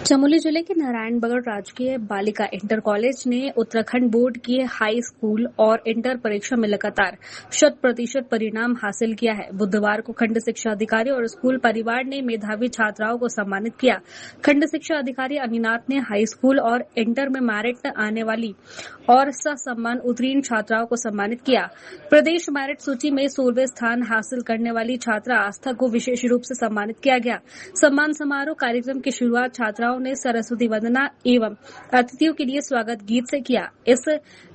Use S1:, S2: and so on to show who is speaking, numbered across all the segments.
S1: चमोली जिले के नारायणबगड़ राजकीय बालिका इंटर कॉलेज ने उत्तराखंड बोर्ड की हाई स्कूल और इंटर परीक्षा में लगातार 100% परिणाम हासिल किया है। बुधवार को खंड शिक्षा अधिकारी और स्कूल परिवार ने मेधावी छात्राओं को सम्मानित किया। खंड शिक्षा अधिकारी अनिनाथ ने हाई स्कूल और इंटर में मेरिट आने वाली और ससम्मान उत्तीर्ण छात्राओं को सम्मानित किया। प्रदेश मेरिट सूची में 16वें स्थान हासिल करने वाली छात्रा आस्था को विशेष रूप से सम्मानित किया गया। सम्मान समारोह कार्यक्रम की शुरुआत छात्राओं ने सरस्वती वंदना एवं अतिथियों के लिए स्वागत गीत से किया। इस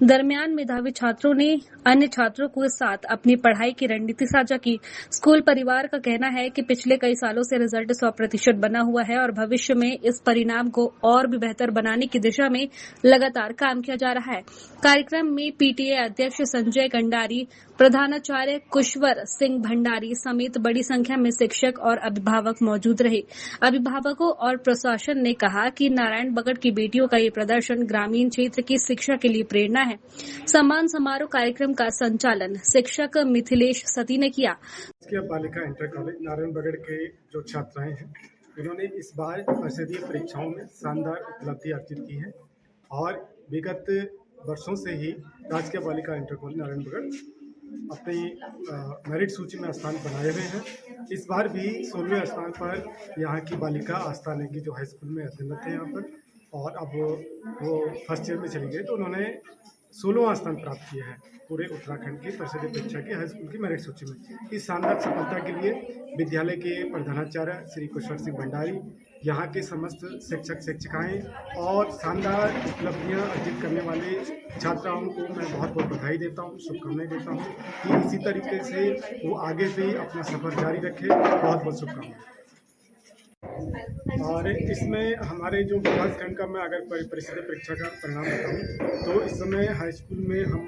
S1: दरमियान मेधावी छात्रों ने अन्य छात्रों के साथ अपनी पढ़ाई की रणनीति साझा की। स्कूल परिवार का कहना है कि पिछले कई सालों से रिजल्ट 100% बना हुआ है और भविष्य में इस परिणाम को और भी बेहतर बनाने की दिशा में लगातार काम किया जा रहा है। कार्यक्रम में पीटीए अध्यक्ष संजय कंडारी, प्रधानाचार्य कुशवर सिंह भंडारी समेत बड़ी संख्या में शिक्षक और अभिभावक मौजूद रहे। अभिभावकों और प्रशासन ने कहा कि नारायणबगड़ की बेटियों का ये प्रदर्शन ग्रामीण क्षेत्र की शिक्षा के लिए प्रेरणा है। सम्मान समारोह कार्यक्रम का संचालन शिक्षक मिथिलेश सती ने किया।
S2: बालिका इंटर कॉलेज नारायणबगड़ के जो छात्राएं हैं, इन्होंने इस बार परिषदीय परीक्षाओं में शानदार उपलब्धि अर्जित की है और विगत वर्षों से ही राजकीय बालिका इंटर कॉलेज नारायणबगड़ अपनी मेरिट सूची में स्थान बनाए हुए हैं। इस बार भी 16वें स्थान पर यहाँ की बालिका आस्था नेगी जो हाई स्कूल में अध्ययनरत है यहाँ पर, और अब वो फर्स्ट ईयर में चली गई तो उन्होंने 16वां स्थान प्राप्त किया है पूरे उत्तराखंड की परिषदीय परीक्षा की हाई स्कूल की मेरिट सूची में। इस शानदार सफलता के लिए विद्यालय के प्रधानाचार्य श्री कुशवर सिंह भंडारी, यहाँ के समस्त शिक्षक शिक्षिकाएं और शानदार उपलब्धियां अर्जित करने वाले छात्राओं को मैं बहुत बहुत बधाई देता हूँ, शुभकामनाएं देता हूँ कि इसी तरीके से वो आगे भी अपना सफर जारी रखे। बहुत बहुत शुभकामनाएं। और इसमें हमारे जो विकासखंड का मैं अगर परिषदीय परीक्षा का परिणाम बताऊँ तो इस समय हाई स्कूल में हम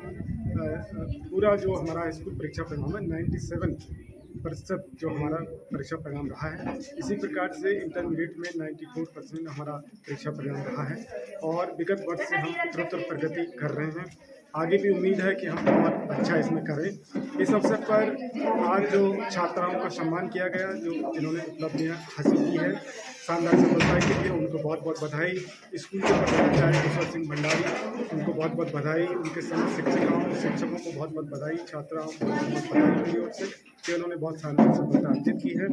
S2: पूरा जो हमारा हाई स्कूल परीक्षा परिणाम है 97% जो हमारा परीक्षा परिणाम रहा है। इसी प्रकार से इंटरमीडिएट में 94% हमारा परीक्षा परिणाम रहा है और विगत वर्ष से हम उत्तरोत्तर प्रगति कर रहे हैं। आगे भी उम्मीद है कि हम बहुत अच्छा इसमें करें। इस अवसर पर आज जो छात्राओं का सम्मान किया गया, जो जिन्होंने उपलब्धियां हासिल की है शानदार सफलता के लिए, उनको बहुत बहुत बधाई। स्कूल के प्रधानाचार्य कुशवर सिंह भंडारी, उनको बहुत बहुत बधाई। उनके समस्त शिक्षिकाओं शिक्षकों को बहुत बहुत बधाई। छात्राओं को बहुत बहुत बधाई मेरी ओर से कि उन्होंने बहुत शानदार सफलता अर्जित की है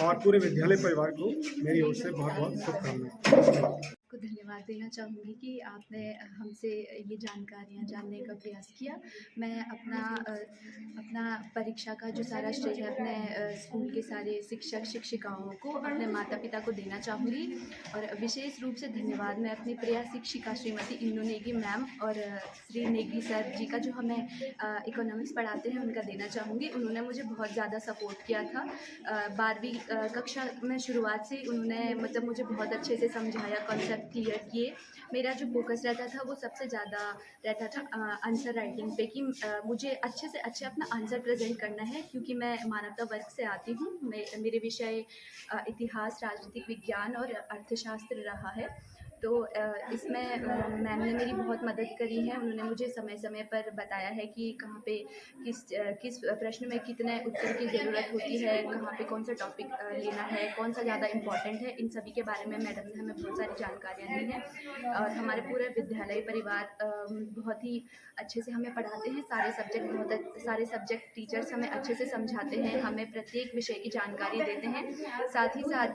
S2: और पूरे विद्यालय परिवार को मेरी ओर से बहुत बहुत शुभकामनाएं।
S3: को धन्यवाद देना चाहूँगी कि आपने हमसे ये जानकारियाँ जानने का प्रयास किया। मैं अपना परीक्षा का जो सारा श्रेय है अपने स्कूल के सारे शिक्षक शिक्षिकाओं को, अपने माता पिता को देना चाहूँगी और विशेष रूप से धन्यवाद मैं अपनी प्रिय शिक्षिका श्रीमती इंदु नेगी मैम और श्री नेगी सर जी का जो हमें इकोनॉमिक्स पढ़ाते हैं उनका देना चाहूँगी। उन्होंने मुझे बहुत ज़्यादा सपोर्ट किया था। 12वीं कक्षा में शुरुआत से उन्होंने मतलब मुझे बहुत अच्छे से समझाया, कॉन्सेप्ट क्लियर किए। मेरा जो फोकस रहता था वो सबसे ज़्यादा रहता था आंसर राइटिंग पे कि मुझे अच्छे से अच्छे अपना आंसर प्रेजेंट करना है, क्योंकि मैं मानवता वर्ग से आती हूँ। मेरे विषय इतिहास, राजनीतिक विज्ञान और अर्थशास्त्र रहा है। तो इसमें मैम ने मेरी बहुत मदद करी है। उन्होंने मुझे समय समय पर बताया है कि कहाँ पे किस प्रश्न में कितने उत्तर की ज़रूरत होती है, कहाँ पे कौन सा टॉपिक लेना है, कौन सा ज़्यादा इम्पॉर्टेंट है। इन सभी के बारे में मैडम ने हमें बहुत सारी जानकारियाँ दी हैं और हमारे पूरे विद्यालय परिवार बहुत ही अच्छे से हमें पढ़ाते हैं। सारे सब्जेक्ट टीचर्स हमें अच्छे से समझाते हैं, हमें प्रत्येक विषय की जानकारी देते हैं। साथ ही साथ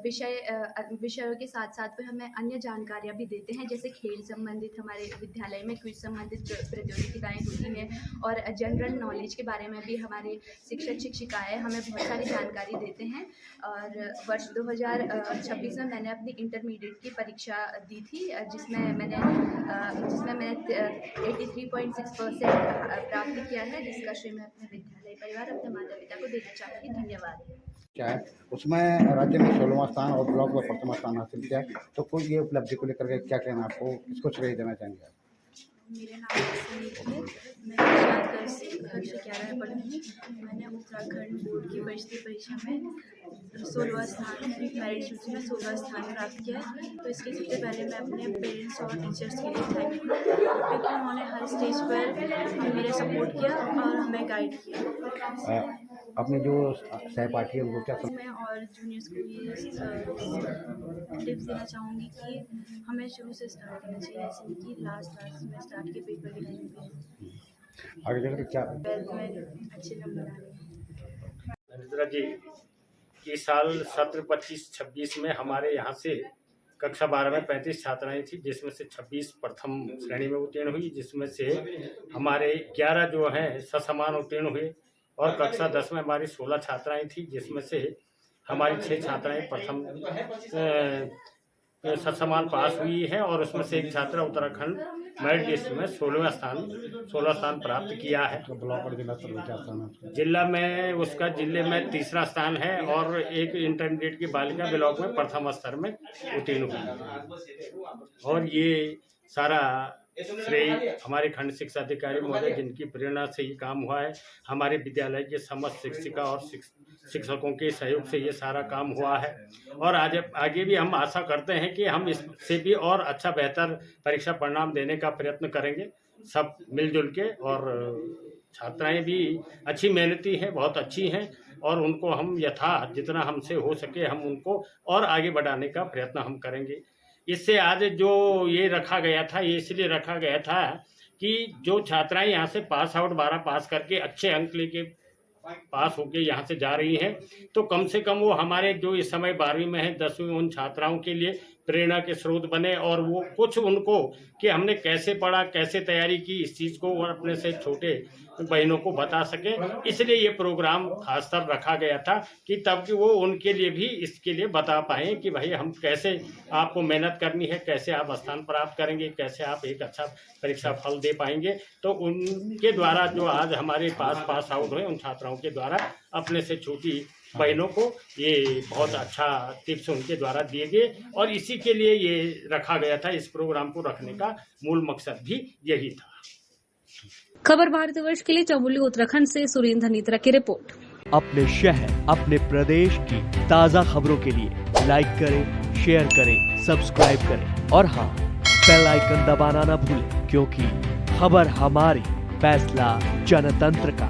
S3: विषयों के साथ साथ हमें अन्य जानकारियाँ भी देते हैं, जैसे खेल संबंधित हमारे विद्यालय में क्विज संबंधित प्रतियोगिताएं होती हैं और जनरल नॉलेज के बारे में भी हमारे शिक्षक शिक्षिकाएं हमें बहुत सारी जानकारी देते हैं। और वर्ष 2026 में मैंने अपनी इंटरमीडिएट की परीक्षा दी थी, जिसमें मैंने 83.6% प्राप्त किया है, जिसका श्रेय मैं अपने विद्यालय परिवार, अपने माता पिता को देना चाहूँगी। धन्यवाद।
S4: क्या है उसमें राज्य में 16वां स्थान और ब्लॉक में 5वां स्थान हासिल किया है, तो कोई ये उपलब्धि को लेकर के क्या कहना आपको, किसको श्रेय देना चाहेंगे?
S3: मेरा नाम है, मैं कक्षा 11 में पढ़ूँगी। मैंने उत्तराखंड बोर्ड की परिषदीय परीक्षा में 16वां स्थान मेरिट सूची में 16वां स्थान प्राप्त किया है। तो इसके सबसे पहले मैं अपने पेरेंट्स और टीचर्स के लिए थैंकफुल, क्योंकि उन्होंने हर स्टेज पर मेरा सपोर्ट किया और हमें गाइड किया।
S4: अपने जो सहपाठी है उनको क्या
S3: मैं और जूनियर स्कूल
S5: टिप्स देना चाहूँगी कि हमें शुरू से स्टार्ट करना चाहिए, ऐसे नहीं कि लास्ट में स्टार्ट के पेपर लिखने में।
S4: आगे चल कर क्या
S5: 12th में अच्छे नंबर आने।
S6: अनिता जी, इस साल सत्र 25-26 में हमारे यहाँ से कक्षा 12 में 35 छात्राएं थी, जिसमें से 26 प्रथम श्रेणी में उत्तीर्ण हुई, जिसमें से हमारे 11 जो हैं ससमान उत्तीर्ण हुए, और कक्षा 10 में हमारी 16 छात्राएं थी, जिसमें से हमारी 6 छात्राएं प्रथम ससमान पास हुई है, और उसमें से एक छात्रा उत्तराखंड मेरिट लिस्ट में 16 स्थान प्राप्त किया है।
S4: तो ब्लॉक और जिला स्तर पर क्या स्थान है उसका?
S6: जिला में उसका जिले में तीसरा स्थान है, और एक इंटरमीडिएट की बालिका ब्लॉक में प्रथम स्तर में उत्तीर्ण हुई। और ये सारा श्रेय हमारे खंड शिक्षा अधिकारी महोदय, जिनकी प्रेरणा से ये काम हुआ है। हमारे विद्यालय के समस्त शिक्षिका और शिक्षकों के सहयोग से ये सारा काम हुआ है, और आज आगे भी हम आशा करते हैं कि हम इससे भी और अच्छा बेहतर परीक्षा परिणाम देने का प्रयत्न करेंगे, सब मिलजुल के। और छात्राएं भी अच्छी मेहनती हैं, बहुत अच्छी हैं, और उनको हम जितना हमसे हो सके हम उनको और आगे बढ़ाने का प्रयत्न हम करेंगे। इससे आज जो ये रखा गया था, ये इसलिए रखा गया था कि जो छात्राएं यहाँ से पास आउट 12 पास करके अच्छे अंक लेके पास होके यहाँ से जा रही हैं, तो कम से कम वो हमारे जो इस समय 12वीं में है 10वीं में उन छात्राओं के लिए प्रेरणा के स्रोत बने, और वो कुछ उनको कि हमने कैसे पढ़ा, कैसे तैयारी की, इस चीज़ को और अपने से छोटे बहनों को बता सके। इसलिए ये प्रोग्राम खासकर रखा गया था कि तब कि वो उनके लिए भी इसके लिए बता पाएँ कि भाई हम कैसे आपको मेहनत करनी है, कैसे आप स्थान प्राप्त करेंगे, कैसे आप एक अच्छा परीक्षा फल दे पाएंगे। तो उनके द्वारा जो आज हमारे पास आउट हुए, उन छात्राओं के द्वारा अपने से छोटी बहनों को ये बहुत अच्छा टिप्स उनके द्वारा दिए गए, और इसी के लिए ये रखा गया था। इस प्रोग्राम को रखने का मूल मकसद भी यही था।
S1: खबर भारतवर्ष के लिए चमोली उत्तराखंड से सुरेंद्र नेत्रा की रिपोर्ट।
S7: अपने शहर, अपने प्रदेश की ताज़ा खबरों के लिए लाइक करें, शेयर करें, सब्सक्राइब करें, और हाँ, बेल आइकन दबाना ना भूलें, क्योंकि खबर हमारी, फैसला जनतंत्र का।